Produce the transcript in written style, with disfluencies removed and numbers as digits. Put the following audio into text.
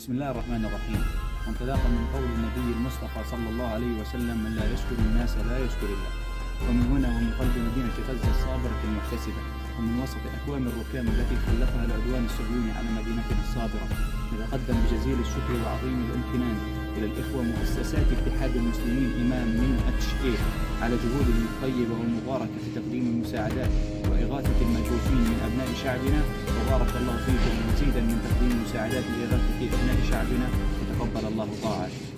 بسم الله الرحمن الرحيم. وانطلاقا من قول النبي المصطفى صلى الله عليه وسلم: من لا يشكر الناس لا يشكر الله. ومن هنا ومن قلب مدينة غزة الصابرة المحتسبة، ومن وسط أكوام الركام التي خلفها العدوان الصهيوني على مدينتنا الصابرة، نتقدم بجزيل الشكر وعظيم الامتنان إلى الإخوة مؤسسات اتحاد المسلمين إمام من HA على جهودهم الطيبة والمباركة في تقديم المساعدات وإغاثة الملهوفين من أبناء شعبنا، وبارك الله فيكم مزيدا من تقديم مساعدات لإغاثة أبناء شعبنا، وتقبل الله طاعته.